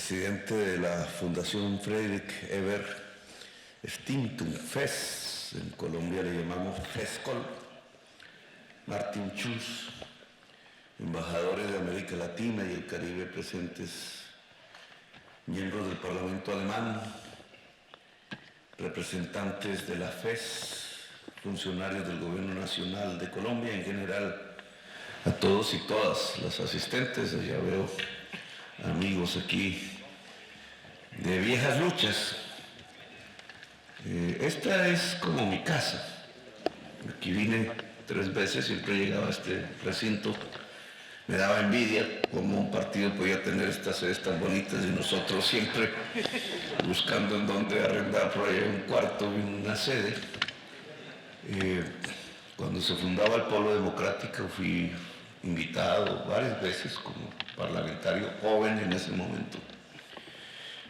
presidente de la Fundación Friedrich Ebert Stiftung FES, en Colombia le llamamos FESCOL, Martin Schulz, embajadores de América Latina y el Caribe presentes, miembros del Parlamento alemán, representantes de la FES, funcionarios del Gobierno Nacional de Colombia, en general, a todos y todas las asistentes. Ya veo amigos aquí de viejas luchas. Esta es como mi casa. Aquí vine 3 veces, siempre llegaba a este recinto. Me daba envidia cómo un partido podía tener estas sedes tan bonitas y nosotros siempre buscando en dónde arrendar por ahí un cuarto y una sede. Cuando se fundaba el Polo Democrático fui invitado varias veces como parlamentario joven en ese momento.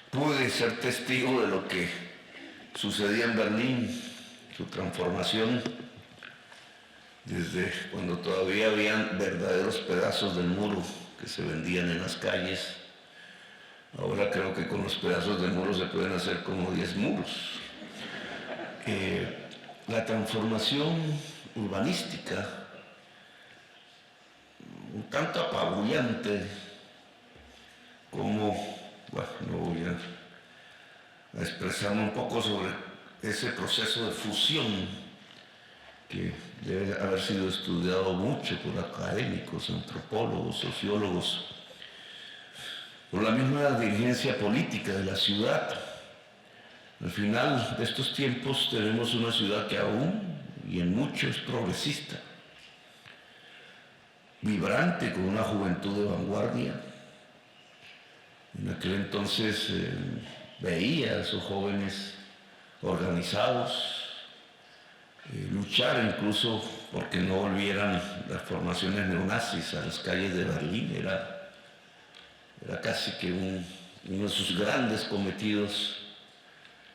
Pude ser testigo de lo que sucedía en Berlín, su transformación, desde cuando todavía habían verdaderos pedazos del muro que se vendían en las calles. Ahora creo que con los pedazos del muro se pueden hacer como 10 muros. La transformación urbanística, un tanto apabullante, como, bueno, no voy a expresarme un poco sobre ese proceso de fusión que debe haber sido estudiado mucho por académicos, antropólogos, sociólogos, por la misma dirigencia política de la ciudad. Al final de estos tiempos tenemos una ciudad que aún y en mucho es progresista, vibrante, con una juventud de vanguardia. En aquel entonces veía a esos jóvenes organizados, luchar incluso porque no volvieran las formaciones neonazis a las calles de Berlín. Era casi que uno de sus grandes cometidos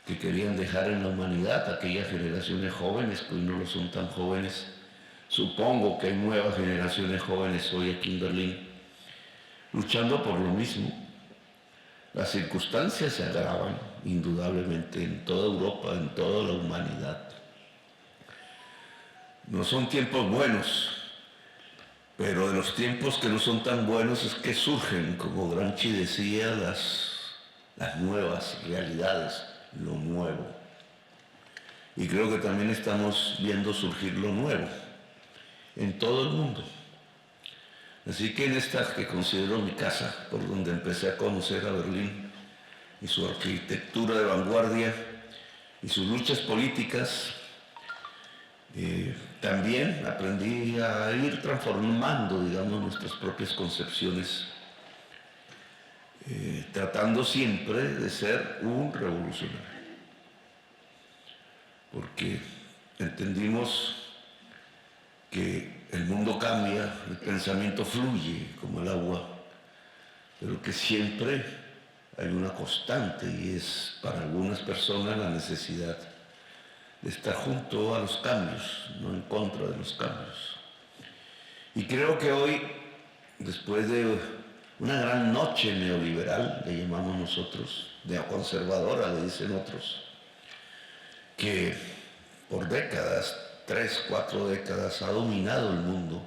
que querían dejar en la humanidad, aquellas generaciones jóvenes que hoy no lo son tan jóvenes. Supongo que hay nuevas generaciones jóvenes hoy aquí en Berlín luchando por lo mismo. Las circunstancias se agravan indudablemente en toda Europa, en toda la humanidad. No son tiempos buenos, pero de los tiempos que no son tan buenos es que surgen, como Gramsci decía, las nuevas realidades, lo nuevo. Y creo que también estamos viendo surgir lo nuevo en todo el mundo. Así que en esta que considero mi casa, por donde empecé a conocer a Berlín y su arquitectura de vanguardia y sus luchas políticas, también aprendí a ir transformando, digamos, nuestras propias concepciones, tratando siempre de ser un revolucionario. Porque entendimos que el mundo cambia, el pensamiento fluye como el agua, pero que siempre hay una constante y es para algunas personas la necesidad de estar junto a los cambios, no en contra de los cambios. Y creo que hoy, después de una gran noche neoliberal, le llamamos nosotros, neoconservadora, le dicen otros, que por décadas, 3, 4 décadas, ha dominado el mundo,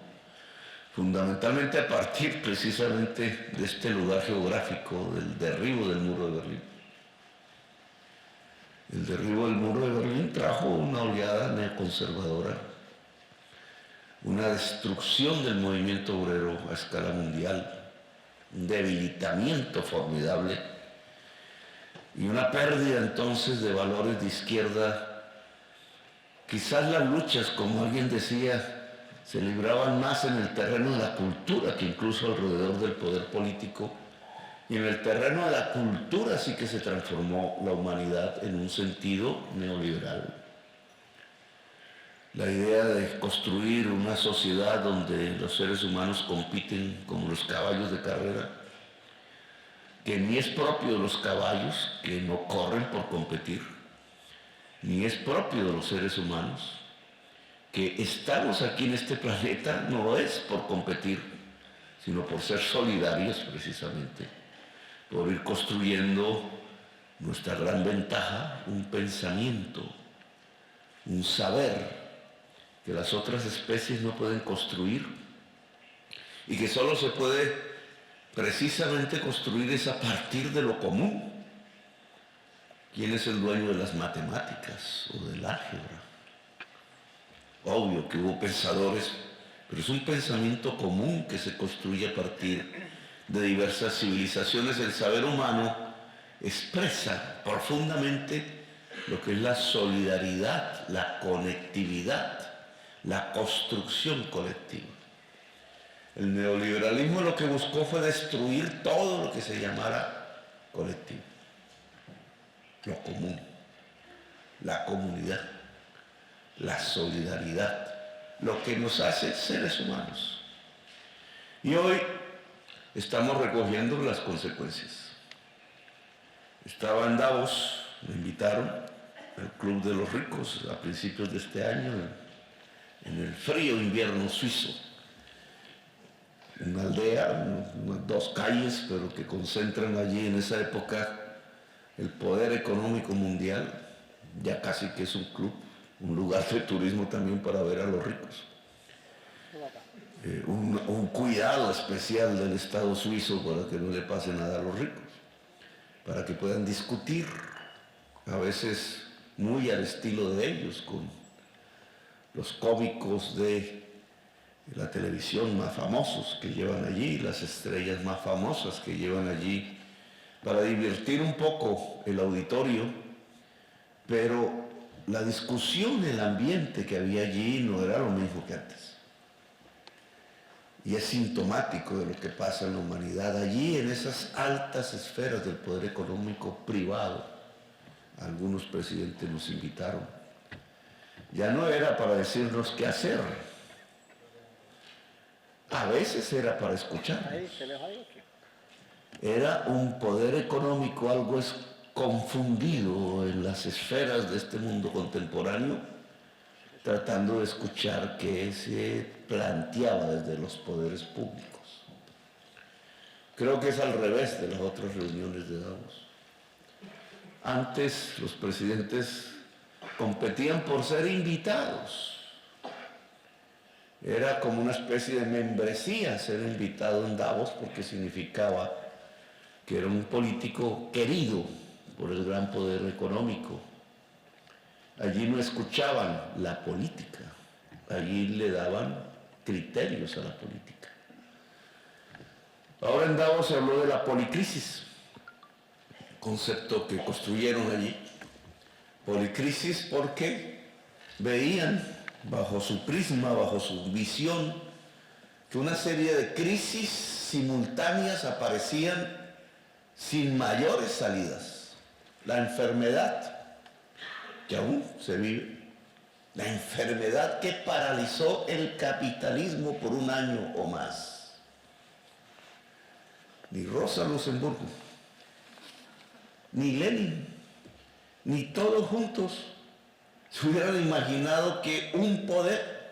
fundamentalmente a partir precisamente de este lugar geográfico, del derribo del muro de Berlín. El derribo del muro de Berlín trajo una oleada neoconservadora, una destrucción del movimiento obrero a escala mundial, un debilitamiento formidable y una pérdida entonces de valores de izquierda. Quizás las luchas, como alguien decía, se libraban más en el terreno de la cultura que incluso alrededor del poder político. Y en el terreno de la cultura sí que se transformó la humanidad en un sentido neoliberal. La idea de construir una sociedad donde los seres humanos compiten como los caballos de carrera, que ni es propio de los caballos, que no corren por competir, ni es propio de los seres humanos, que estamos aquí en este planeta no es por competir, sino por ser solidarios precisamente, por ir construyendo nuestra gran ventaja, un pensamiento, un saber que las otras especies no pueden construir y que solo se puede precisamente construir es a partir de lo común. ¿Quién es el dueño de las matemáticas o del álgebra? Obvio que hubo pensadores, pero es un pensamiento común que se construye a partir de diversas civilizaciones. El saber humano expresa profundamente lo que es la solidaridad, la conectividad, la construcción colectiva. El neoliberalismo lo que buscó fue destruir todo lo que se llamara colectivo, lo común, la comunidad, la solidaridad, lo que nos hace seres humanos. Y hoy estamos recogiendo las consecuencias. Estaba en Davos, me invitaron al Club de los Ricos a principios de este año, en el frío invierno suizo, en una aldea, unas 2 calles, pero que concentran allí en esa época el poder económico mundial, ya casi que es un club, un lugar de turismo también para ver a los ricos. Un cuidado especial del Estado suizo para que no le pase nada a los ricos, para que puedan discutir, a veces muy al estilo de ellos, con los cómicos de la televisión más famosos que llevan allí, las estrellas más famosas que llevan allí, para divertir un poco el auditorio, pero la discusión, el ambiente que había allí no era lo mismo que antes. Y es sintomático de lo que pasa en la humanidad. Allí, en esas altas esferas del poder económico privado, algunos presidentes nos invitaron. Ya no era para decirnos qué hacer. A veces era para escuchar. Era un poder económico algo confundido en las esferas de este mundo contemporáneo, tratando de escuchar qué se planteaba desde los poderes públicos. Creo que es al revés de las otras reuniones de Davos. Antes los presidentes competían por ser invitados. Era como una especie de membresía ser invitado en Davos, porque significaba que era un político querido por el gran poder económico. Allí no escuchaban la política, allí le daban criterios a la política. Ahora en Davos se habló de la policrisis, concepto que construyeron allí. Policrisis porque veían bajo su prisma, bajo su visión, que una serie de crisis simultáneas aparecían sin mayores salidas. La enfermedad, que aún se vive, la enfermedad que paralizó el capitalismo por 1 año o más. Ni Rosa Luxemburgo, ni Lenin, ni todos juntos se hubieran imaginado que un poder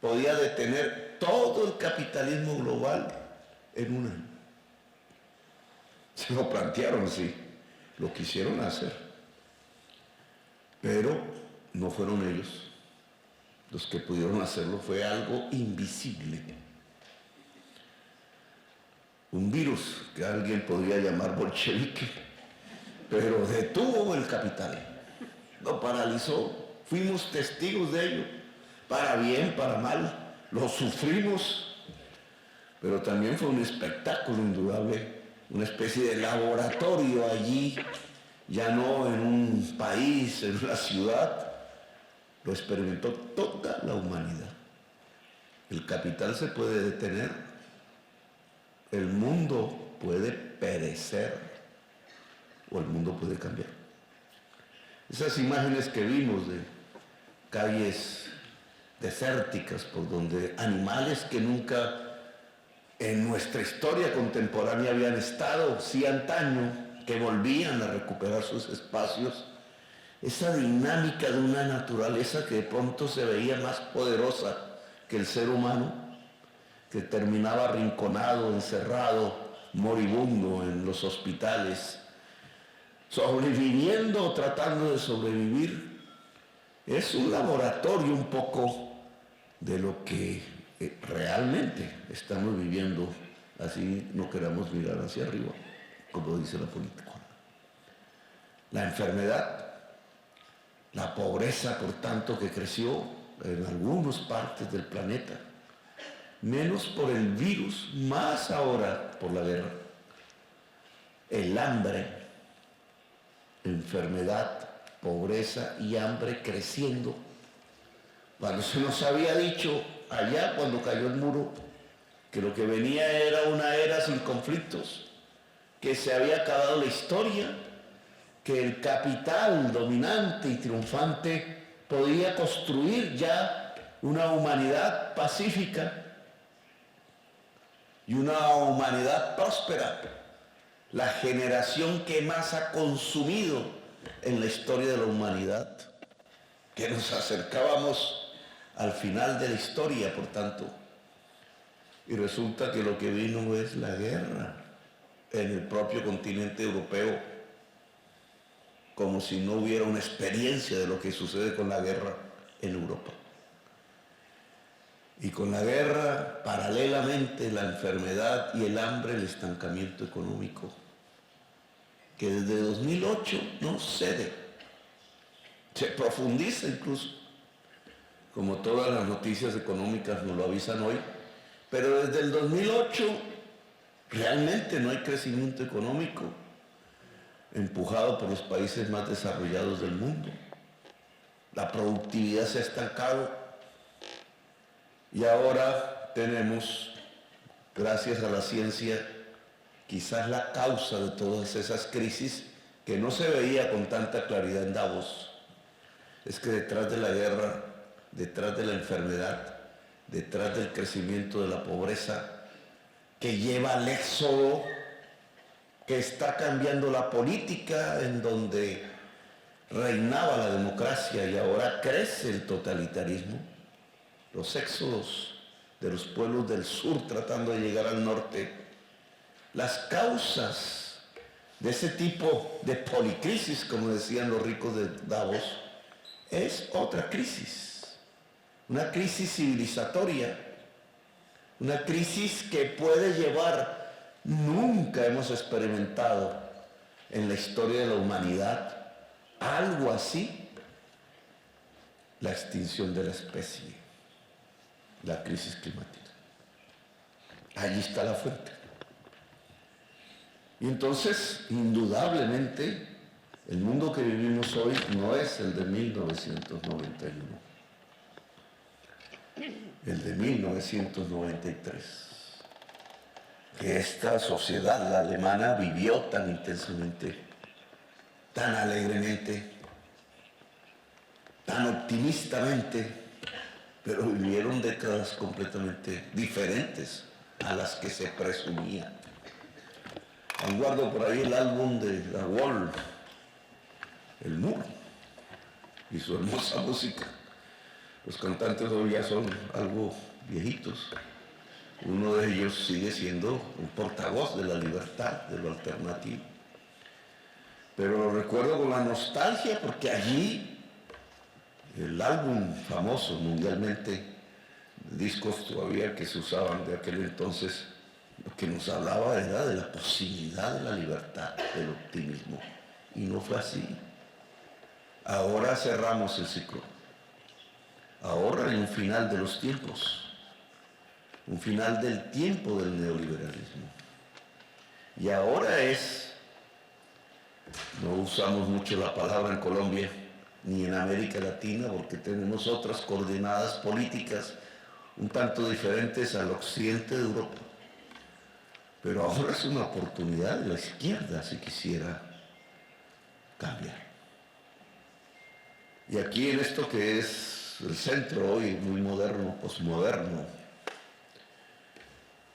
podía detener todo el capitalismo global en 1 año. Se lo plantearon, sí, lo quisieron hacer, pero no fueron ellos los que pudieron hacerlo, fue algo invisible. Un virus que alguien podría llamar bolchevique, pero detuvo el capital, lo paralizó, fuimos testigos de ello, para bien, para mal, lo sufrimos, pero también fue un espectáculo indudable, una especie de laboratorio allí, ya no en un país, en una ciudad, lo experimentó toda la humanidad. El capital se puede detener, el mundo puede perecer o el mundo puede cambiar. Esas imágenes que vimos de calles desérticas por donde animales que nunca en nuestra historia contemporánea habían estado, sí antaño, que volvían a recuperar sus espacios, esa dinámica de una naturaleza que de pronto se veía más poderosa que el ser humano, que terminaba arrinconado, encerrado, moribundo en los hospitales, sobreviviendo o tratando de sobrevivir, es un laboratorio un poco de lo que realmente estamos viviendo, así no queramos mirar hacia arriba, como dice la política. La enfermedad, la pobreza, por tanto, que creció en algunas partes del planeta, menos por el virus, más ahora por la guerra, el hambre, enfermedad, pobreza y hambre creciendo. Cuando se nos había dicho allá, cuando cayó el muro, que lo que venía era una era sin conflictos, que se había acabado la historia, que el capital dominante y triunfante podía construir ya una humanidad pacífica y una humanidad próspera, la generación que más ha consumido en la historia de la humanidad, que nos acercábamos al final de la historia, por tanto, y resulta que lo que vino es la guerra en el propio continente europeo, como si no hubiera una experiencia de lo que sucede con la guerra en Europa. Y con la guerra, paralelamente, la enfermedad y el hambre, el estancamiento económico, que desde 2008 no cede, se profundiza incluso, como todas las noticias económicas nos lo avisan hoy, pero desde el 2008 realmente no hay crecimiento económico empujado por los países más desarrollados del mundo. La productividad se ha estancado y ahora tenemos, gracias a la ciencia, quizás la causa de todas esas crisis que no se veía con tanta claridad en Davos. Es que detrás de la guerra, detrás de la enfermedad, detrás del crecimiento de la pobreza, que lleva al éxodo, que está cambiando la política, en donde reinaba la democracia y ahora crece el totalitarismo, los éxodos de los pueblos del sur tratando de llegar al norte, las causas de ese tipo de policrisis, como decían los ricos de Davos, es otra crisis, una crisis civilizatoria, una crisis que puede llevar, nunca hemos experimentado en la historia de la humanidad algo así, la extinción de la especie, la crisis climática. Allí está la fuente. Y entonces, indudablemente, el mundo que vivimos hoy no es el de 1991, el de 1993, que esta sociedad, la alemana, vivió tan intensamente, tan alegremente, tan optimistamente, pero vivieron décadas completamente diferentes a las que se presumía. Aún guardo por ahí el álbum de La Wall, El Muro, y su hermosa música. Los cantantes hoy ya son algo viejitos. Uno de ellos sigue siendo un portavoz de la libertad, de lo alternativo. Pero lo recuerdo con la nostalgia porque allí el álbum famoso mundialmente, discos todavía que se usaban de aquel entonces, lo que nos hablaba era de la posibilidad de la libertad, del optimismo. Y no fue así. Ahora cerramos el ciclo. Ahora hay un final de los tiempos. Un final del tiempo del neoliberalismo. Y ahora es, no usamos mucho la palabra en Colombia, ni en América Latina, porque tenemos otras coordenadas políticas un tanto diferentes al occidente de Europa. Pero ahora es una oportunidad de la izquierda si quisiera cambiar. Y aquí en esto que es el centro hoy, muy moderno, posmoderno,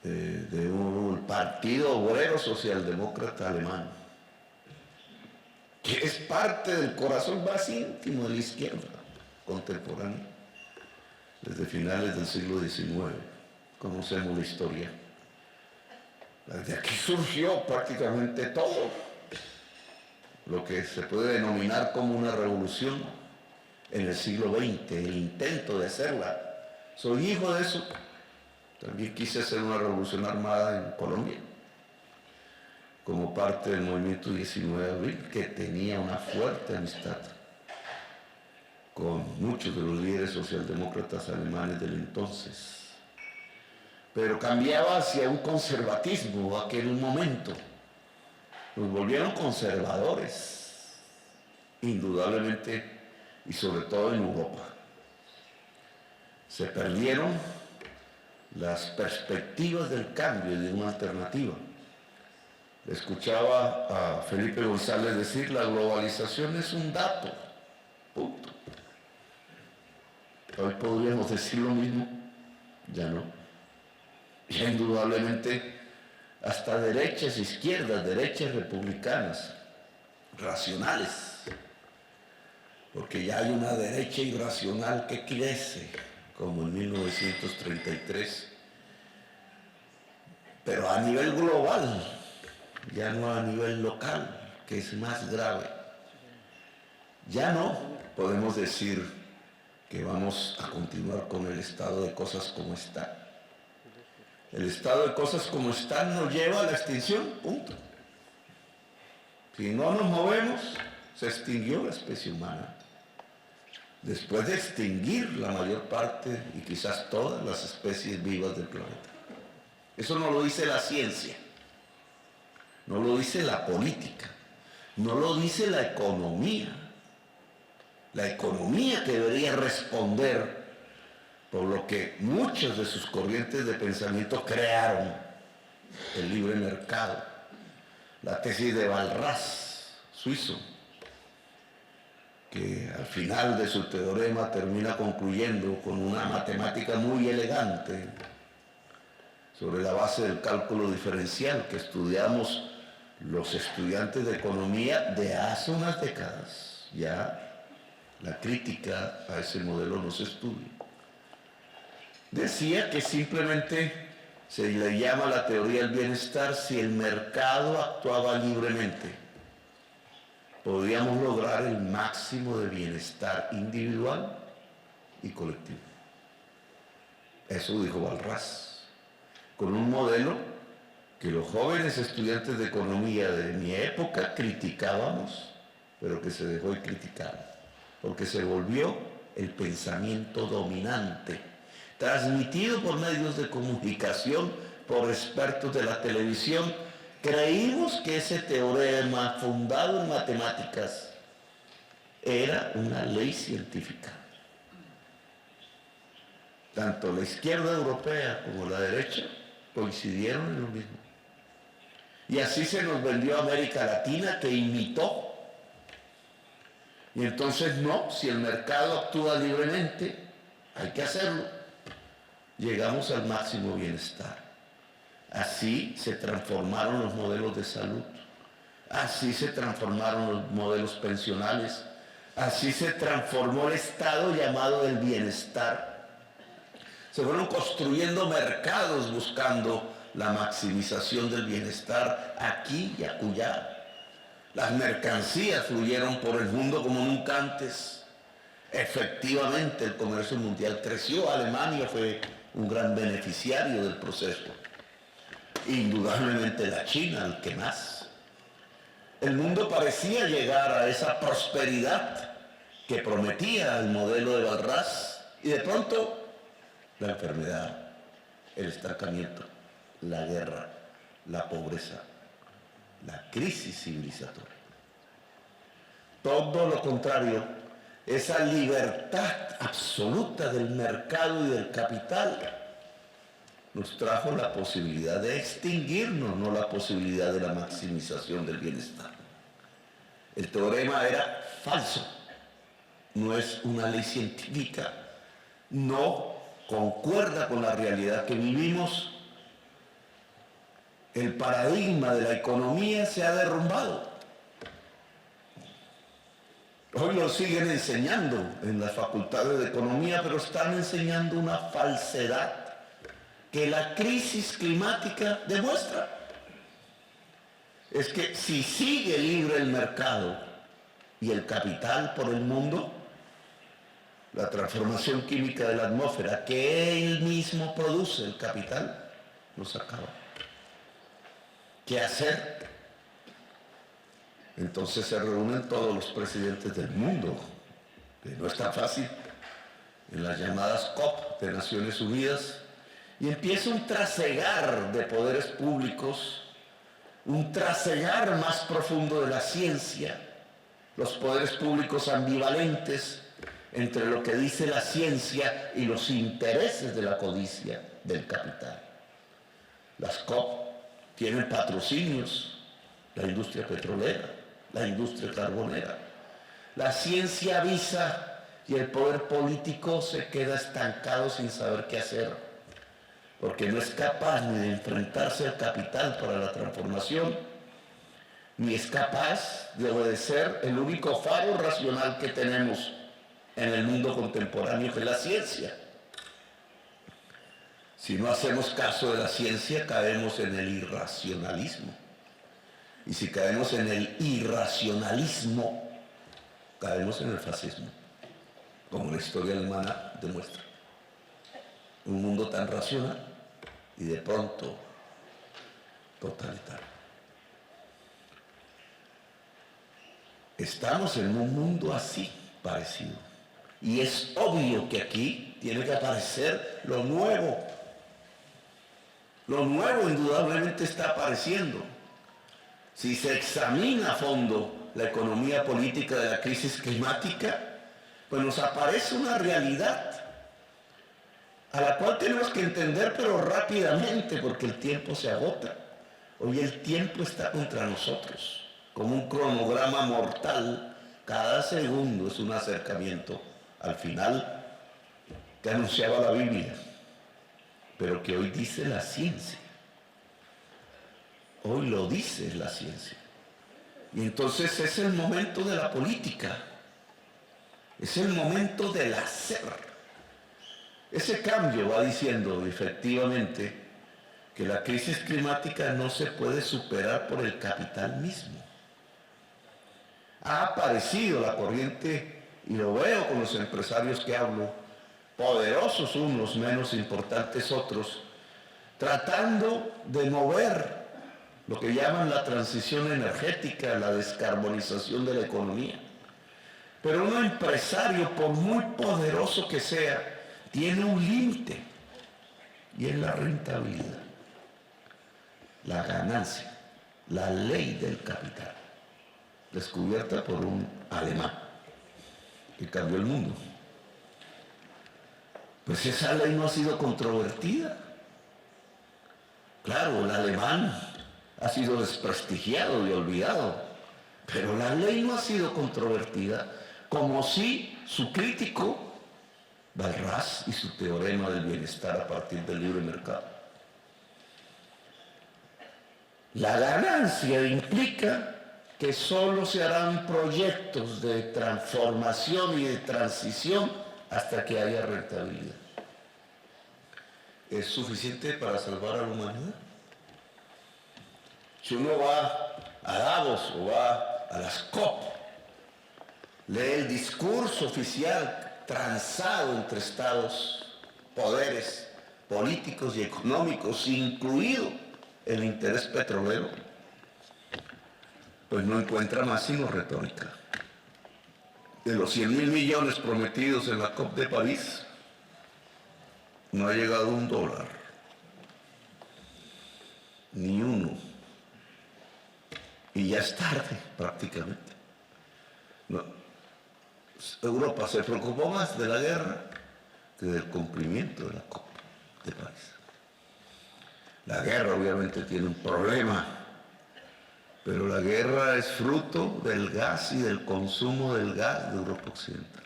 de un partido obrero socialdemócrata alemán, que es parte del corazón más íntimo de la izquierda contemporánea, desde finales del siglo XIX. Conocemos la historia. De aquí surgió prácticamente todo lo que se puede denominar como una revolución en el siglo XX, el intento de hacerla. Soy hijo de eso. También quise hacer una revolución armada en Colombia, como parte del movimiento 19 de abril, que tenía una fuerte amistad con muchos de los líderes socialdemócratas alemanes del entonces. Pero cambiaba hacia un conservatismo aquel momento. Nos volvieron conservadores, indudablemente, y sobre todo en Europa. Se perdieron las perspectivas del cambio y de una alternativa. Escuchaba a Felipe González decir: la globalización es un dato, punto. Hoy podríamos decir lo mismo, ya no. Ya indudablemente hasta derechas e izquierdas, derechas republicanas, racionales, porque ya hay una derecha irracional que crece, como en 1933, pero a nivel global, ya no a nivel local, que es más grave. Ya no podemos decir que vamos a continuar con el estado de cosas como está. El estado de cosas como están nos lleva a la extinción, punto. Si no nos movemos, se extinguió la especie humana. Después de extinguir la mayor parte y quizás todas las especies vivas del planeta. Eso no lo dice la ciencia, no lo dice la política, no lo dice la economía. La economía que debería responder por lo que muchas de sus corrientes de pensamiento crearon, el libre mercado, la tesis de Walras, suizo, que al final de su teorema termina concluyendo con una matemática muy elegante sobre la base del cálculo diferencial que estudiamos los estudiantes de economía de hace unas décadas. Ya la crítica a ese modelo no se estudia. Decía que simplemente se le llama la teoría del bienestar si el mercado actuaba libremente. Podríamos lograr el máximo de bienestar individual y colectivo. Eso dijo Walras, con un modelo que los jóvenes estudiantes de economía de mi época criticábamos, pero que se dejó de criticar, porque se volvió el pensamiento dominante, transmitido por medios de comunicación, por expertos de la televisión. Creímos que ese teorema fundado en matemáticas era una ley científica. Tanto la izquierda europea como la derecha coincidieron en lo mismo. Y así se nos vendió América Latina, que imitó. Y entonces no, si el mercado actúa libremente, hay que hacerlo. Llegamos al máximo bienestar. Así se transformaron los modelos de salud, así se transformaron los modelos pensionales, así se transformó el estado llamado del bienestar. Se fueron construyendo mercados buscando la maximización del bienestar aquí y acullá. Las mercancías fluyeron por el mundo como nunca antes. Efectivamente, el comercio mundial creció. Alemania fue un gran beneficiario del proceso. Indudablemente la China, el que más. El mundo parecía llegar a esa prosperidad que prometía el modelo de Walras, y de pronto la enfermedad, el estancamiento, la guerra, la pobreza, la crisis civilizatoria. Todo lo contrario, esa libertad absoluta del mercado y del capital nos trajo la posibilidad de extinguirnos, no la posibilidad de la maximización del bienestar. El teorema era falso, no es una ley científica, no concuerda con la realidad que vivimos. El paradigma de la economía se ha derrumbado. Hoy lo siguen enseñando en las facultades de economía, pero están enseñando una falsedad que la crisis climática demuestra. es que si sigue libre el mercado y el capital por el mundo, la transformación química de la atmósfera que él mismo produce, el capital, nos acaba. ¿Qué hacer? Entonces se reúnen todos los presidentes del mundo, que no es tan fácil, en las llamadas COP de Naciones Unidas, y empieza un trasegar de poderes públicos, un trasegar más profundo de la ciencia, los poderes públicos ambivalentes entre lo que dice la ciencia y los intereses de la codicia del capital. Las COP tienen patrocinios, la industria petrolera, la industria carbonera. La ciencia avisa y el poder político se queda estancado sin saber qué hacer, porque no es capaz ni de enfrentarse al capital para la transformación, ni es capaz de obedecer el único faro racional que tenemos en el mundo contemporáneo, que es la ciencia. Si no hacemos caso de la ciencia, caemos en el irracionalismo. Y si caemos en el irracionalismo, caemos en el fascismo, como la historia alemana demuestra. Un mundo tan racional y de pronto totalitario. Estamos en un mundo así, parecido. Y es obvio que aquí tiene que aparecer lo nuevo. Lo nuevo indudablemente está apareciendo. Si se examina a fondo la economía política de la crisis climática, pues nos aparece una realidad a la cual tenemos que entender, pero rápidamente, porque el tiempo se agota. Hoy el tiempo está contra nosotros, como un cronograma mortal. Cada segundo es un acercamiento al final que anunciaba la Biblia, pero que hoy dice la ciencia. Hoy lo dice la ciencia. Y entonces es el momento de la política. Es el momento del hacer. Ese cambio va diciendo efectivamente que la crisis climática no se puede superar por el capital mismo. Ha aparecido la corriente, y lo veo con los empresarios que hablo, poderosos unos, menos importantes otros, tratando de mover lo que llaman la transición energética, la descarbonización de la economía. Pero un empresario, por muy poderoso que sea, tiene un límite, y es la rentabilidad, la ganancia, la ley del capital, descubierta por un alemán que cambió el mundo. Pues esa ley no ha sido controvertida. Claro, el alemán ha sido desprestigiado y olvidado, pero la ley no ha sido controvertida, como si su crítico, Walras, y su teorema del bienestar a partir del libre mercado. La ganancia implica que solo se harán proyectos de transformación y de transición hasta que haya rentabilidad. ¿Es suficiente para salvar a la humanidad? Si uno va a Davos o va a las COP, lee el discurso oficial transado entre estados, poderes políticos y económicos, incluido el interés petrolero, pues no encuentra más sino retórica. De los 100.000 millones prometidos en la COP de París, no ha llegado $1, ni uno. Y ya es tarde prácticamente. No. Europa se preocupó más de la guerra que del cumplimiento de la COP de París. La guerra obviamente tiene un problema, pero la guerra es fruto del gas y del consumo del gas de Europa Occidental.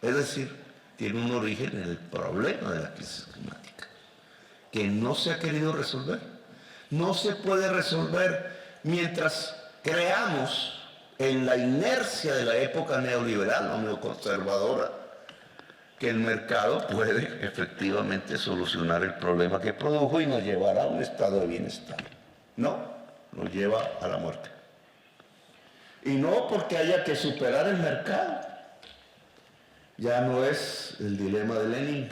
Es decir, tiene un origen en el problema de la crisis climática, que no se ha querido resolver. No se puede resolver mientras creamos en la inercia de la época neoliberal o neoconservadora que el mercado puede efectivamente solucionar el problema que produjo y nos llevará a un estado de bienestar. No, nos lleva a la muerte. Y no porque haya que superar el mercado. Ya no es el dilema de Lenin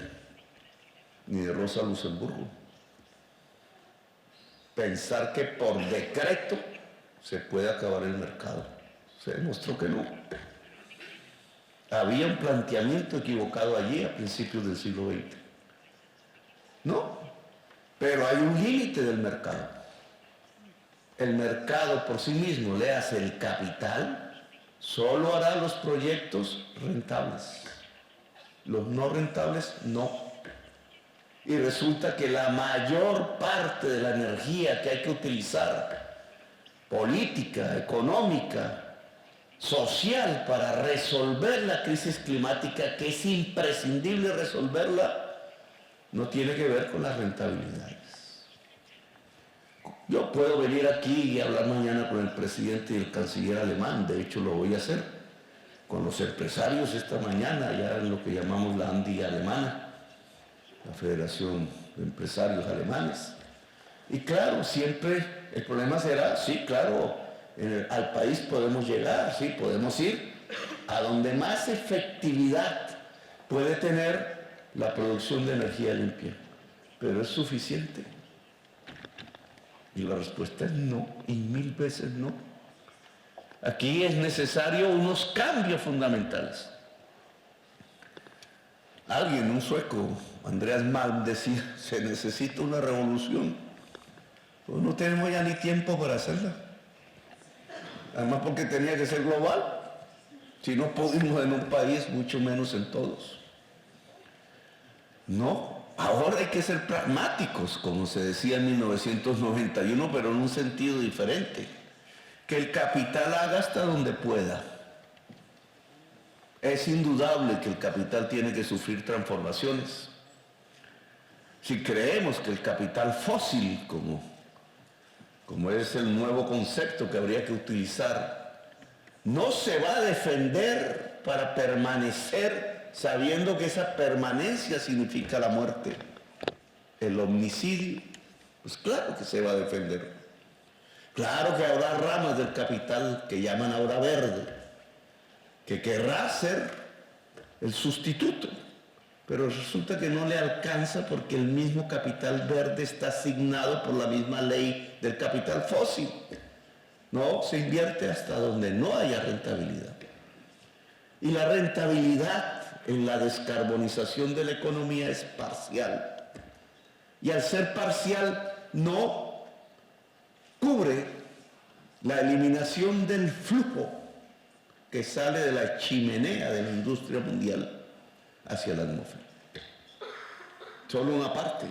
ni de Rosa Luxemburgo. Pensar que por decreto se puede acabar el mercado. Se demostró que no. Había un planteamiento equivocado allí a principios del siglo XX. No, pero hay un límite del mercado. El mercado por sí mismo, le hace el capital, solo hará los proyectos rentables. Los no rentables, no. Y resulta que la mayor parte de la energía que hay que utilizar, política, económica, social, para resolver la crisis climática, que es imprescindible resolverla, no tiene que ver con las rentabilidades. Yo puedo venir aquí y hablar mañana con el presidente y el canciller alemán, de hecho lo voy a hacer, con los empresarios esta mañana, ya en lo que llamamos la ANDI alemana, la Federación de Empresarios Alemanes. Y claro, siempre el problema será, sí, claro, al país podemos llegar, sí, podemos ir a donde más efectividad puede tener la producción de energía limpia. ¿Pero es suficiente? Y la respuesta es no, y 1000 veces no. Aquí es necesario unos cambios fundamentales. Alguien, un sueco, Andreas Malm, decía, se necesita una revolución. Pues no tenemos ya ni tiempo para hacerla. Además porque tenía que ser global. Si no pudimos en un país, mucho menos en todos. No, ahora hay que ser pragmáticos, como se decía en 1991, pero en un sentido diferente. Que el capital haga hasta donde pueda. Es indudable que el capital tiene que sufrir transformaciones. Si creemos que el capital fósil, como es el nuevo concepto que habría que utilizar, no se va a defender para permanecer sabiendo que esa permanencia significa la muerte, el homicidio, pues claro que se va a defender. Claro que habrá ramas del capital que llaman ahora verde, que querrá ser el sustituto, pero resulta que no le alcanza porque el mismo capital verde está asignado por la misma ley del capital fósil. No, se invierte hasta donde no haya rentabilidad. Y la rentabilidad en la descarbonización de la economía es parcial. Y al ser parcial no cubre la eliminación del flujo que sale de la chimenea de la industria mundial hacia la atmósfera. Solo una parte.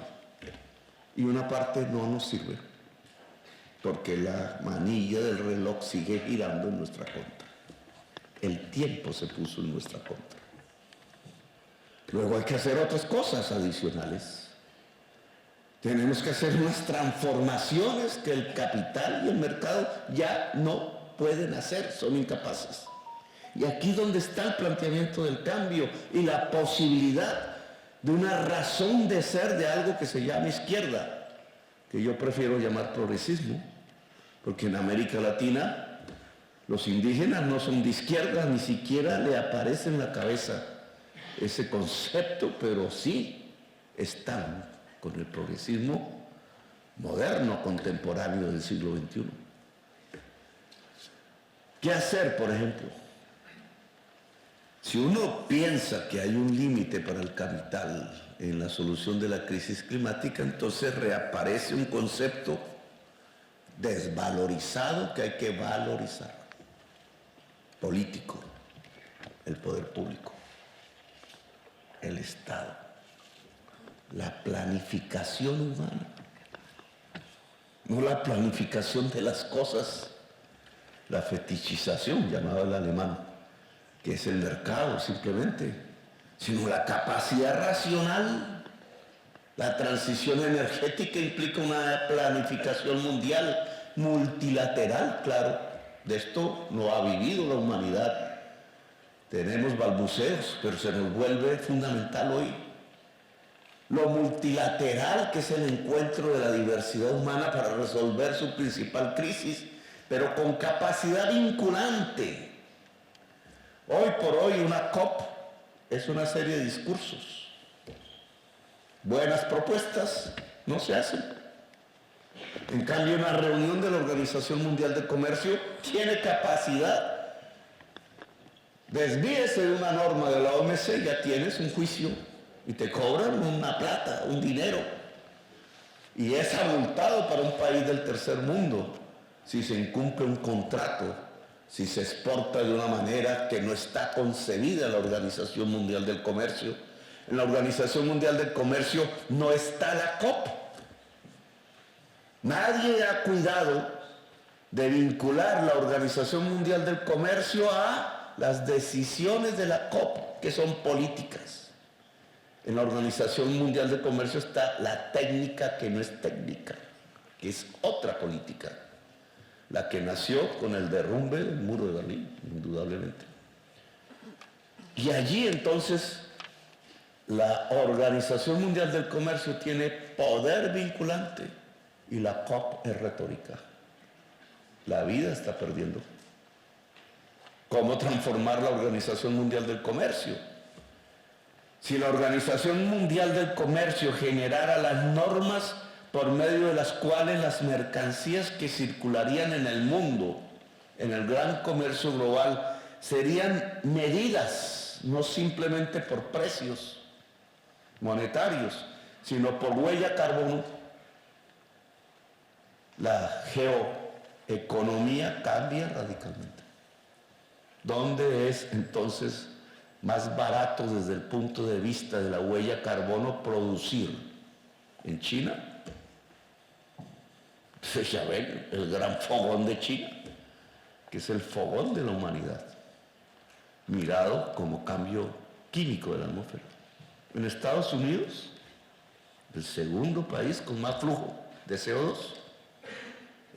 Y una parte no nos sirve, porque la manilla del reloj sigue girando en nuestra contra. El tiempo se puso en nuestra contra. Luego hay que hacer otras cosas adicionales. Tenemos que hacer unas transformaciones que el capital y el mercado ya no pueden hacer, son incapaces. Y aquí es donde está el planteamiento del cambio y la posibilidad de una razón de ser de algo que se llama izquierda, que yo prefiero llamar progresismo, porque en América Latina los indígenas no son de izquierda, ni siquiera le aparece en la cabeza ese concepto, pero sí están con el progresismo moderno, contemporáneo del siglo XXI. ¿Qué hacer, por ejemplo? Si uno piensa que hay un límite para el capital en la solución de la crisis climática, entonces reaparece un concepto desvalorizado que hay que valorizar. Político, el poder público, el Estado, la planificación humana, no la planificación de las cosas, la fetichización, llamaba el alemán, que es el mercado simplemente, sino la capacidad racional. La transición energética implica una planificación mundial, multilateral, claro. De esto no ha vivido la humanidad. Tenemos balbuceos, pero se nos vuelve fundamental hoy. lo multilateral que es el encuentro de la diversidad humana para resolver su principal crisis, pero con capacidad vinculante. Hoy por hoy una COP es una serie de discursos. Buenas propuestas no se hacen. En cambio, una reunión de la Organización Mundial del Comercio tiene capacidad. Desvíese de una norma de la OMC, ya tienes un juicio y te cobran una plata, un dinero. Y es abultado para un país del tercer mundo si se incumple un contrato, si se exporta de una manera que no está concebida en la Organización Mundial del Comercio. En la Organización Mundial del Comercio no está la COP. Nadie ha cuidado de vincular la Organización Mundial del Comercio a las decisiones de la COP, que son políticas. En la Organización Mundial del Comercio está la técnica que no es técnica, que es otra política, la que nació con el derrumbe del muro de Berlín, indudablemente. Y allí entonces la Organización Mundial del Comercio tiene poder vinculante y la COP es retórica. La vida está perdiendo. ¿Cómo transformar la Organización Mundial del Comercio? Si la Organización Mundial del Comercio generara las normas por medio de las cuales las mercancías que circularían en el mundo, en el gran comercio global, serían medidas, no simplemente por precios monetarios, sino por huella carbono, la geoeconomía cambia radicalmente. ¿Dónde es entonces más barato desde el punto de vista de la huella carbono producir? ¿En China? Pues ya ven, el gran fogón de China, que es el fogón de la humanidad, mirado como cambio químico de la atmósfera. En Estados Unidos, el segundo país con más flujo de CO2.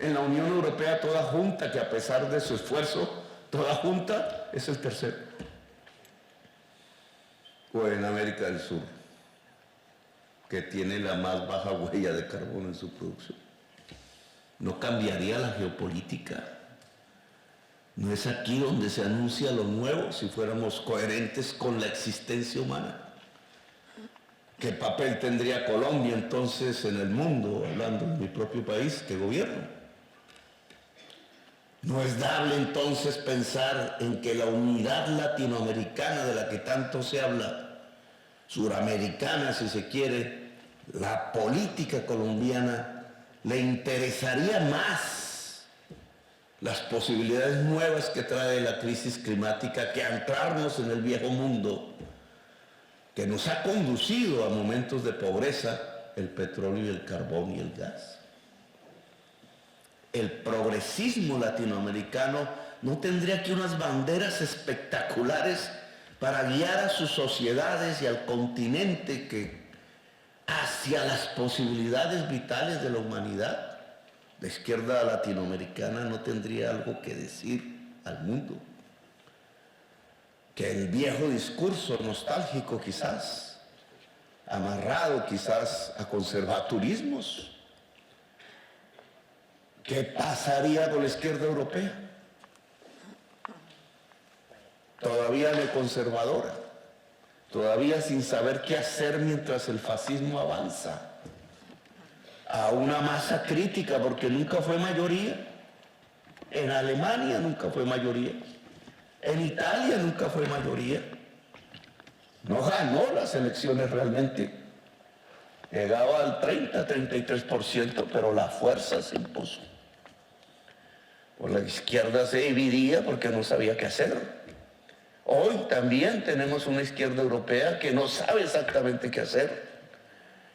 En la Unión Europea toda junta, que a pesar de su esfuerzo, toda junta es el tercero. O en América del Sur, que tiene la más baja huella de carbono en su producción. ¿No cambiaría la geopolítica? ¿No es aquí donde se anuncia lo nuevo si fuéramos coherentes con la existencia humana? ¿Qué papel tendría Colombia entonces en el mundo, hablando de mi propio país, que gobierno? ¿No es dable entonces pensar en que la unidad latinoamericana de la que tanto se habla, suramericana si se quiere, la política colombiana, le interesaría más las posibilidades nuevas que trae la crisis climática que anclarnos en el viejo mundo, que nos ha conducido a momentos de pobreza, el petróleo y el carbón y el gas? El progresismo latinoamericano no tendría que unas banderas espectaculares para guiar a sus sociedades y al continente hacia las posibilidades vitales de la humanidad. La izquierda latinoamericana no tendría algo que decir al mundo. Que el viejo discurso nostálgico quizás, amarrado quizás a conservaturismos. ¿Qué pasaría con la izquierda europea? Todavía no conservadora, todavía sin saber qué hacer mientras el fascismo avanza, a una masa crítica porque nunca fue mayoría. En Alemania nunca fue mayoría, en Italia nunca fue mayoría, no ganó las elecciones realmente, llegaba al 30-33%, pero la fuerza se impuso. Pues la izquierda se dividía porque no sabía qué hacer. Hoy también tenemos una izquierda europea que no sabe exactamente qué hacer.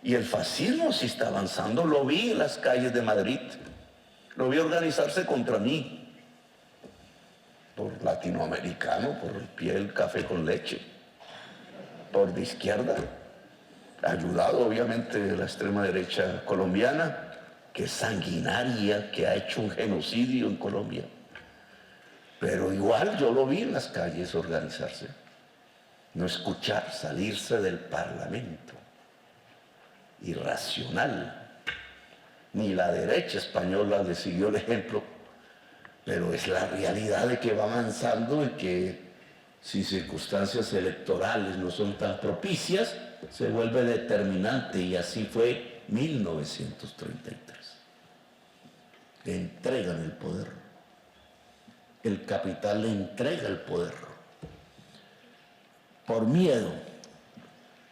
Y el fascismo sí está avanzando. Lo vi en las calles de Madrid. Lo vi organizarse contra mí. Por latinoamericano, por el pie del café con leche. Por de izquierda. Ayudado obviamente de la extrema derecha colombiana, que es sanguinaria, que ha hecho un genocidio en Colombia. Pero igual yo lo vi en las calles organizarse, no escuchar, salirse del Parlamento. irracional. Ni la derecha española le siguió el ejemplo, pero es la realidad de que va avanzando y que si circunstancias electorales no son tan propicias, se vuelve determinante, y así fue 1933. Le entregan el poder. El capital le entrega el poder. Por miedo,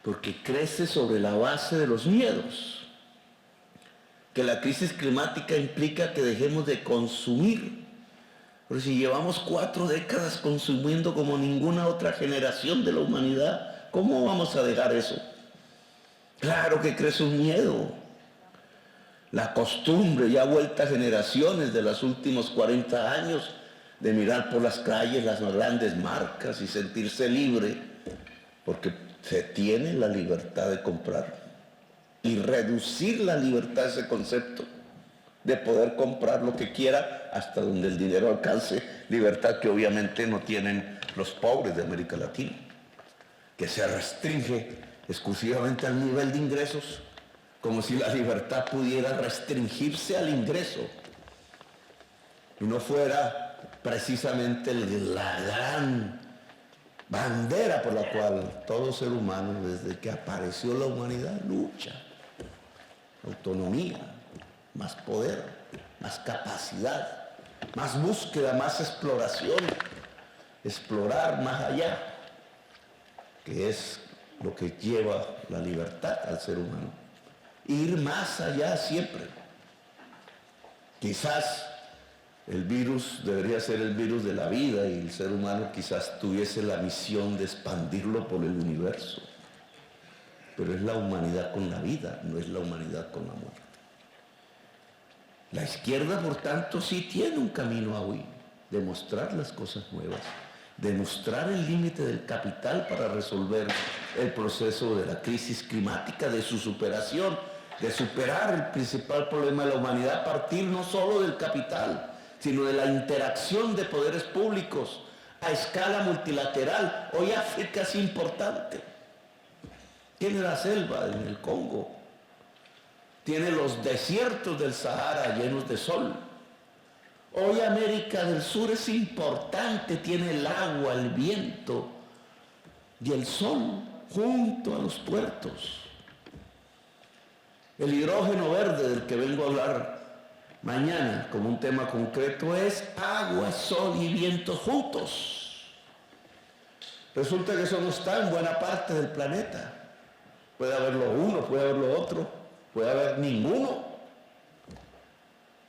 porque crece sobre la base de los miedos. Que la crisis climática implica que dejemos de consumir. Pero si llevamos 4 décadas consumiendo como ninguna otra generación de la humanidad, ¿cómo vamos a dejar eso? Claro que crece un miedo. La costumbre, ya vuelta a generaciones de los últimos 40 años, de mirar por las calles las grandes marcas y sentirse libre, porque se tiene la libertad de comprar. Y reducir la libertad a ese concepto de poder comprar lo que quiera hasta donde el dinero alcance, libertad que obviamente no tienen los pobres de América Latina, que se restringe exclusivamente al nivel de ingresos, como si la libertad pudiera restringirse al ingreso y no fuera precisamente la gran bandera por la cual todo ser humano, desde que apareció la humanidad, lucha. Autonomía, más poder, más capacidad, más búsqueda, más exploración, explorar más allá, que es lo que lleva la libertad al ser humano. Ir más allá siempre. Quizás el virus debería ser el virus de la vida y el ser humano quizás tuviese la misión de expandirlo por el universo. Pero es la humanidad con la vida, no es la humanidad con la muerte. La izquierda, por tanto, sí tiene un camino a huir, demostrar las cosas nuevas, demostrar el límite del capital para resolver el proceso de la crisis climática, de su superación, de superar el principal problema de la humanidad a partir no solo del capital, sino de la interacción de poderes públicos a escala multilateral. Hoy África es importante. Tiene la selva en el Congo, tiene los desiertos del Sahara llenos de sol. Hoy América del Sur es importante, tiene el agua, el viento y el sol junto a los puertos. El hidrógeno verde del que vengo a hablar mañana como un tema concreto es agua, sol y viento juntos. Resulta que eso no está en buena parte del planeta. Puede haberlo uno, puede haberlo otro, puede haber ninguno.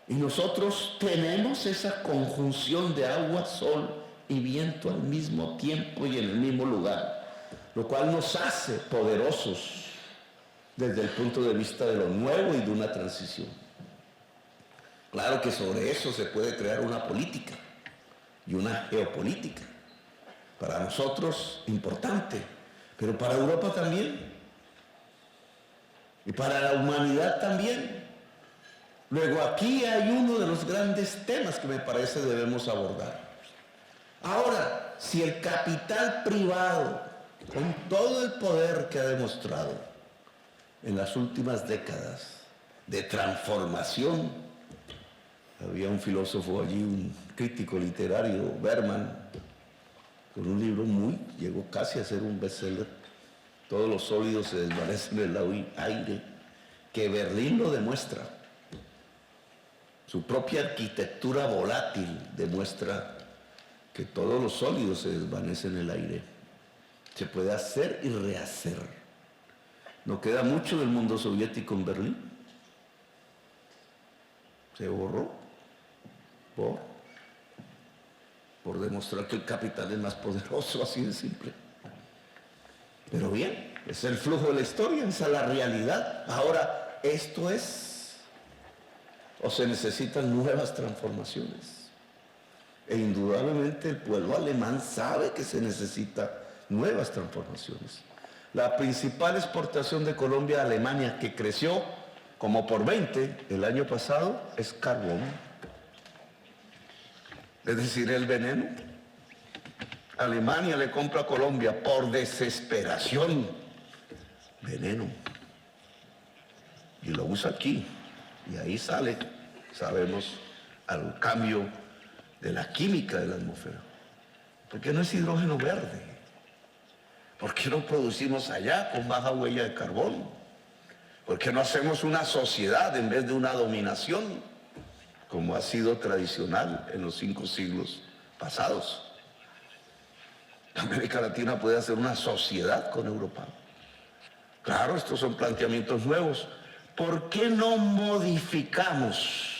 Y nosotros tenemos esa conjunción de agua, sol y viento al mismo tiempo y en el mismo lugar, lo cual nos hace poderosos desde el punto de vista de lo nuevo y de una transición. Claro que sobre eso se puede crear una política y una geopolítica. Para nosotros importante, pero para Europa también. Y para la humanidad también. Luego aquí hay uno de los grandes temas que me parece debemos abordar. Ahora, si el capital privado, con todo el poder que ha demostrado en las últimas décadas de transformación, había un filósofo allí, un crítico literario, Berman, con un libro llegó casi a ser un bestseller, todos los sólidos se desvanecen en el aire, que Berlín lo demuestra. Su propia arquitectura volátil demuestra que todos los sólidos se desvanecen en el aire. Se puede hacer y rehacer. No queda mucho del mundo soviético en Berlín. Se borró por demostrar que el capital es más poderoso, así de simple. Pero bien, es el flujo de la historia, esa es la realidad. Ahora, esto es, o se necesitan nuevas transformaciones. E indudablemente el pueblo alemán sabe que se necesitan nuevas transformaciones. La principal exportación de Colombia a Alemania, que creció como por 20 el año pasado, es carbón. Es decir, el veneno. Alemania le compra a Colombia por desesperación veneno. y lo usa aquí, y ahí sale, sabemos, al cambio de la química de la atmósfera. ¿Por qué no es hidrógeno verde? ¿Por qué no producimos allá con baja huella de carbono? ¿Por qué no hacemos una sociedad en vez de una dominación, como ha sido tradicional en los 5 siglos pasados? América Latina puede hacer una sociedad con Europa. Claro, estos son planteamientos nuevos. ¿Por qué no modificamos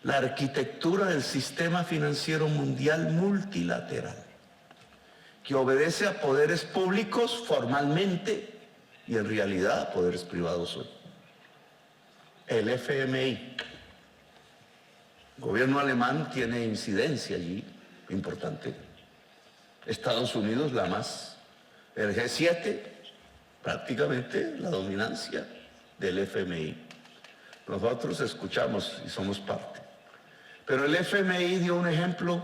la arquitectura del sistema financiero mundial multilateral, que obedece a poderes públicos formalmente y en realidad a poderes privados hoy? El FMI, el gobierno alemán, tiene incidencia allí importante. Estados Unidos la más. El G7, prácticamente la dominancia del FMI. Nosotros escuchamos y somos parte. Pero el FMI dio un ejemplo,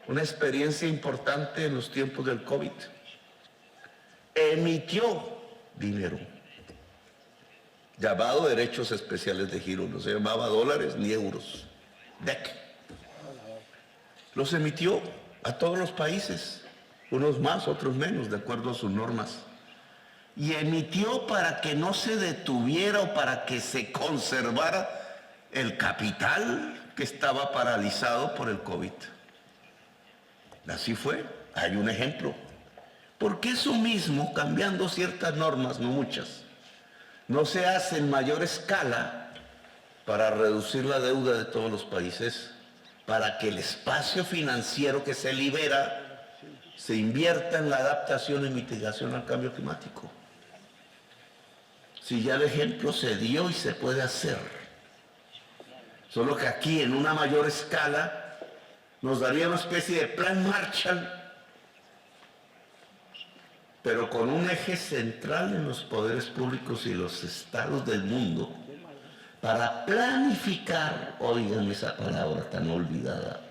una experiencia importante en los tiempos del COVID. Emitió dinero, llamado derechos especiales de giro, no se llamaba dólares ni euros, DEC. Los emitió a todos los países, unos más, otros menos, de acuerdo a sus normas. Y emitió para que no se detuviera o para que se conservara el capital que estaba paralizado por el COVID. Así fue, hay un ejemplo. Porque eso mismo, cambiando ciertas normas, no muchas, no se hace en mayor escala para reducir la deuda de todos los países, para que el espacio financiero que se libera se invierta en la adaptación y mitigación al cambio climático. Si ya el ejemplo se dio y se puede hacer. Solo que aquí, en una mayor escala, nos daría una especie de plan Marshall, pero con un eje central en los poderes públicos y los estados del mundo, para planificar, oigan esa palabra tan olvidada,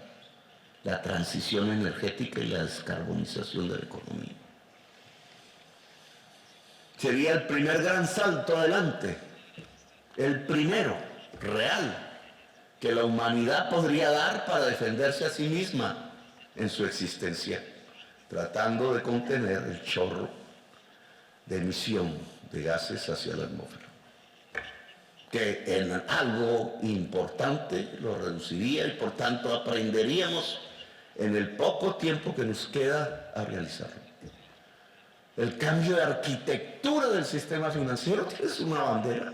la transición energética y la descarbonización de la economía. Sería el primer gran salto adelante, el primero, real, que la humanidad podría dar para defenderse a sí misma en su existencia, tratando de contener el chorro de emisión de gases hacia la atmósfera, que en algo importante lo reduciría y por tanto aprenderíamos en el poco tiempo que nos queda a realizarlo. El cambio de arquitectura del sistema financiero es una bandera.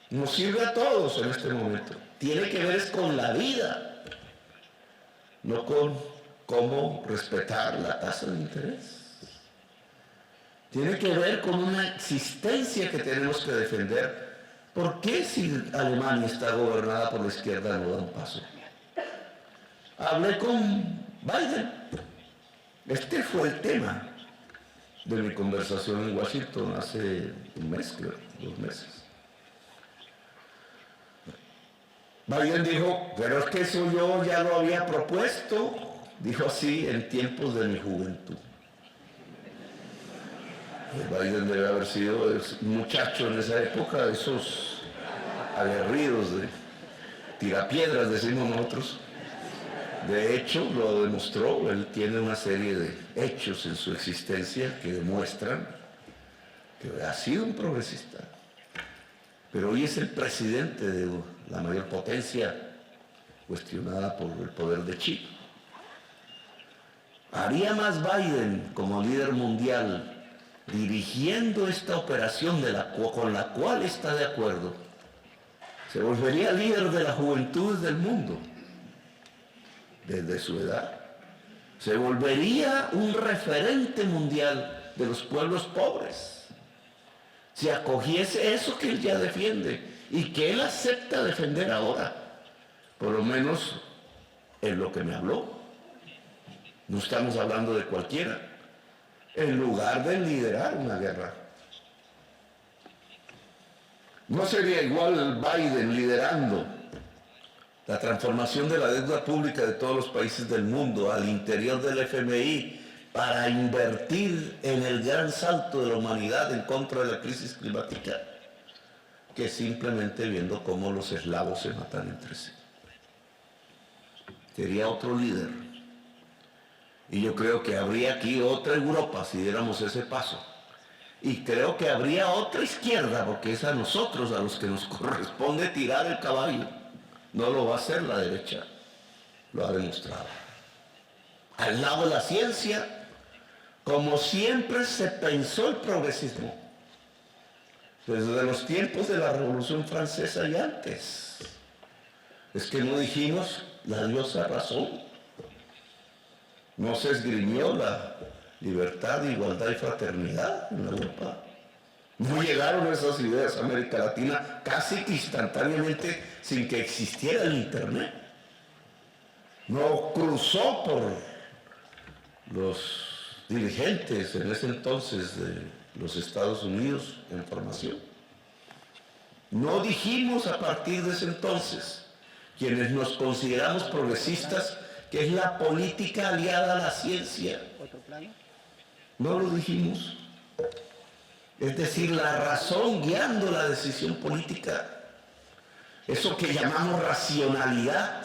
Nos sirve a todos en este momento. Tiene que ver con la vida, no con cómo respetar la tasa de interés. Tiene que ver con una existencia que tenemos que defender. ¿Por qué si Alemania está gobernada por la izquierda no da un paso? Hablé con Biden. Este fue el tema de mi conversación en Washington hace un mes, creo, 2 meses. Biden dijo, pero es que eso yo ya lo había propuesto, dijo así, en tiempos de mi juventud. Biden debe haber sido un muchacho en esa época, de esos aguerridos de tirapiedras, decimos nosotros. De hecho, lo demostró, él tiene una serie de hechos en su existencia que demuestran que ha sido un progresista. Pero hoy es el presidente de la mayor potencia cuestionada por el poder de China. ¿Haría más Biden como líder mundial dirigiendo esta operación con la cual está de acuerdo? Se volvería líder de la juventud del mundo desde su edad. Se volvería un referente mundial de los pueblos pobres. Si acogiese eso que él ya defiende y que él acepta defender ahora, por lo menos en lo que me habló. No estamos hablando de cualquiera. En lugar de liderar una guerra. No sería igual Biden liderando la transformación de la deuda pública de todos los países del mundo al interior del FMI para invertir en el gran salto de la humanidad en contra de la crisis climática que simplemente viendo cómo los eslavos se matan entre sí. Sería otro líder. Y yo creo que habría aquí otra Europa si diéramos ese paso. Y creo que habría otra izquierda, porque es a nosotros a los que nos corresponde tirar el caballo. No lo va a hacer la derecha, lo ha demostrado. Al lado de la ciencia, como siempre se pensó el progresismo, desde los tiempos de la Revolución Francesa y antes. Es que no dijimos la diosa razón. No se esgrimió la libertad, igualdad y fraternidad en Europa. No llegaron esas ideas a América Latina casi que instantáneamente sin que existiera el Internet. No cruzó por los dirigentes en ese entonces de los Estados Unidos en formación. No dijimos a partir de ese entonces, quienes nos consideramos progresistas, que es la política aliada a la ciencia. No lo dijimos. Es decir, la razón guiando la decisión política. Eso que llamamos racionalidad,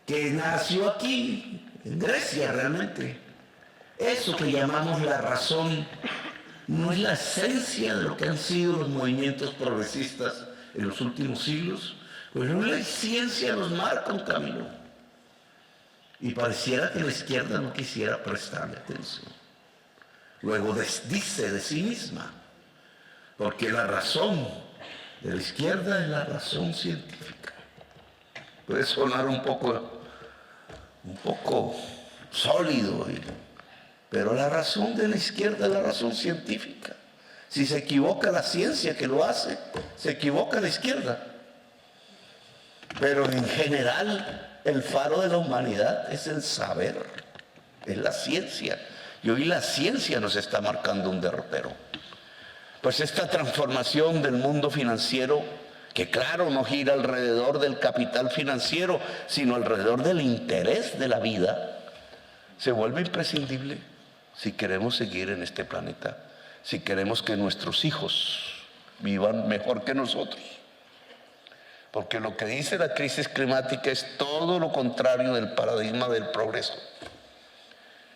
que nació aquí, en Grecia realmente. Eso que llamamos la razón no es la esencia de lo que han sido los movimientos progresistas en los últimos siglos, pues no la ciencia nos marca un camino. Y pareciera que la izquierda no quisiera prestarle atención. Luego dice de sí misma, porque la razón de la izquierda es la razón científica. Puede sonar un poco sólido, pero la razón de la izquierda es la razón científica. Si se equivoca la ciencia que lo hace, se equivoca la izquierda. Pero en general, el faro de la humanidad es el saber, es la ciencia. Y hoy la ciencia nos está marcando un derrotero. Pues esta transformación del mundo financiero, que claro, no gira alrededor del capital financiero, sino alrededor del interés de la vida, se vuelve imprescindible si queremos seguir en este planeta, si queremos que nuestros hijos vivan mejor que nosotros. Porque lo que dice la crisis climática es todo lo contrario del paradigma del progreso,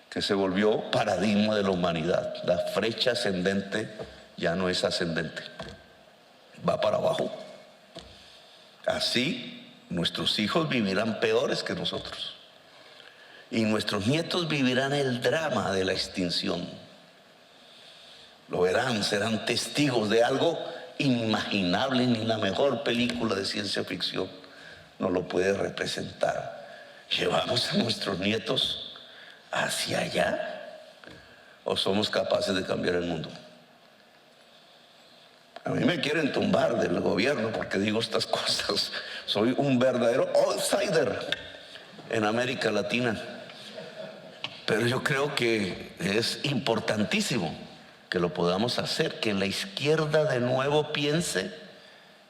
que se volvió paradigma de la humanidad. La flecha ascendente ya no es ascendente, va para abajo. Así nuestros hijos vivirán peores que nosotros. Y nuestros nietos vivirán el drama de la extinción. Lo verán, serán testigos de algo inimaginable, ni la mejor película de ciencia ficción nos lo puede representar. ¿Llevamos a nuestros nietos hacia allá? ¿O somos capaces de cambiar el mundo? A mí me quieren tumbar del gobierno porque digo estas cosas. Soy un verdadero outsider en América Latina. Pero yo creo que es importantísimo que lo podamos hacer, que la izquierda de nuevo piense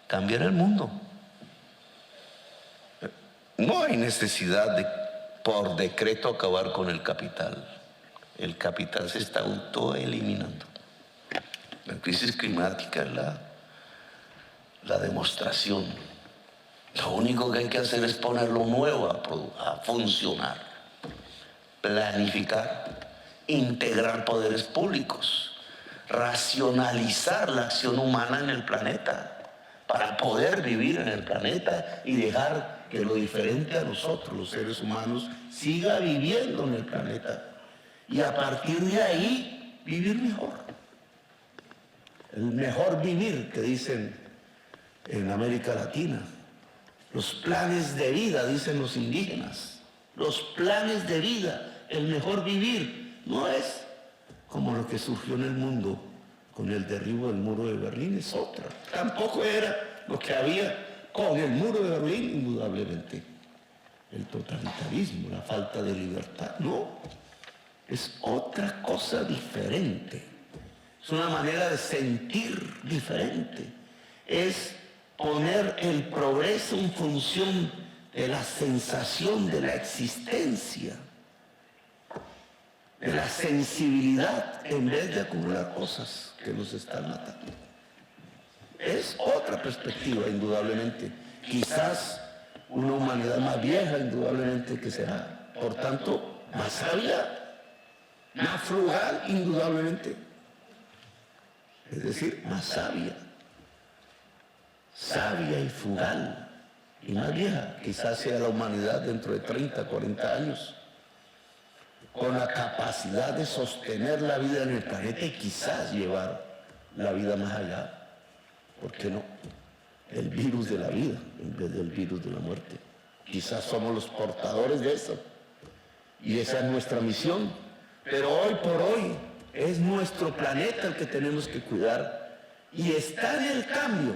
cambiar el mundo. No hay necesidad de, por decreto, acabar con el capital. El capital se está autoeliminando. La crisis climática es la demostración. Lo único que hay que hacer es poner lo nuevo a funcionar, planificar, integrar poderes públicos, racionalizar la acción humana en el planeta para poder vivir en el planeta y dejar que lo diferente a nosotros, los seres humanos, siga viviendo en el planeta y a partir de ahí vivir mejor. El mejor vivir que dicen en América Latina. Los planes de vida, dicen los indígenas. Los planes de vida, el mejor vivir, no es como lo que surgió en el mundo con el derribo del muro de Berlín, es otra. Tampoco era lo que había con el muro de Berlín, indudablemente. El totalitarismo, la falta de libertad, no. Es otra cosa diferente. Es una manera de sentir diferente. Es poner el progreso en función de la sensación de la existencia. de la sensibilidad en vez de acumular cosas que nos están matando. Es otra perspectiva, indudablemente. Quizás una humanidad más vieja, indudablemente que será. Por tanto, más sabia, más frugal, indudablemente. Es decir, más sabia. Sabia y frugal. Y más vieja, quizás sea la humanidad dentro de 30, 40 años. Con la capacidad de sostener la vida en el planeta y quizás llevar la vida más allá. ¿Por qué no? El virus de la vida en vez del virus de la muerte. Quizás somos los portadores de eso. Y esa es nuestra misión. Pero hoy por hoy es nuestro planeta el que tenemos que cuidar. Y está en el cambio.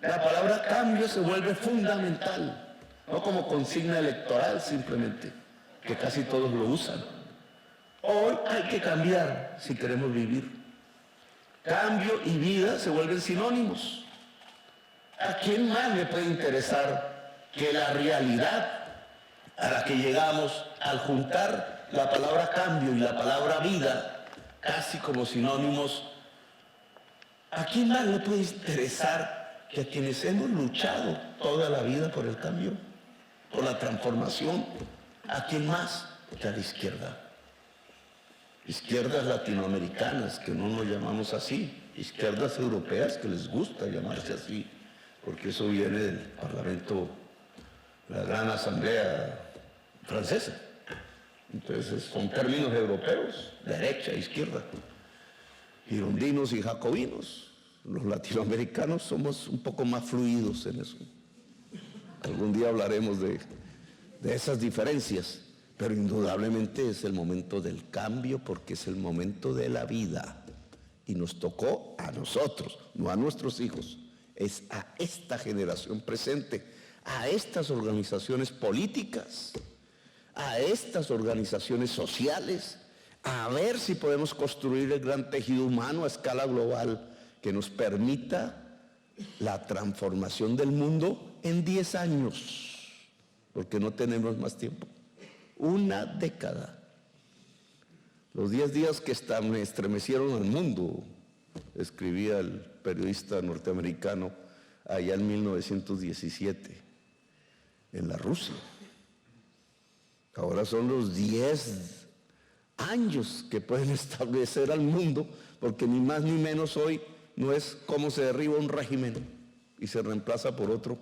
La palabra cambio se vuelve fundamental. No como consigna electoral simplemente, que casi todos lo usan. Hoy hay que cambiar si queremos vivir. Cambio y vida se vuelven sinónimos. ¿A quién más le puede interesar que la realidad a la que llegamos al juntar la palabra cambio y la palabra vida casi como sinónimos? ¿A quién más le puede interesar que a quienes hemos luchado toda la vida por el cambio, por la transformación? ¿A quién más que a la izquierda? Izquierdas latinoamericanas, que no nos llamamos así, izquierdas europeas que les gusta llamarse así, porque eso viene del Parlamento, la Gran Asamblea Francesa. Entonces son términos europeos, derecha, izquierda, girondinos y jacobinos. Los latinoamericanos somos un poco más fluidos en eso. Algún día hablaremos de esas diferencias. Pero indudablemente es el momento del cambio porque es el momento de la vida. Y nos tocó a nosotros, no a nuestros hijos. Es a esta generación presente, a estas organizaciones políticas, a estas organizaciones sociales, a ver si podemos construir el gran tejido humano a escala global que nos permita la transformación del mundo en 10 años, porque no tenemos más tiempo. Una década. Los 10 días que estremecieron al mundo, escribía el periodista norteamericano allá en 1917, en la Rusia. Ahora son los 10 años que pueden establecer al mundo, porque ni más ni menos hoy no es cómo se derriba un régimen y se reemplaza por otro,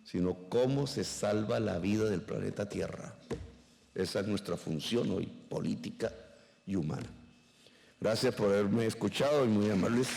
sino cómo se salva la vida del planeta Tierra. Esa es nuestra función hoy, política y humana. Gracias por haberme escuchado y muy amables.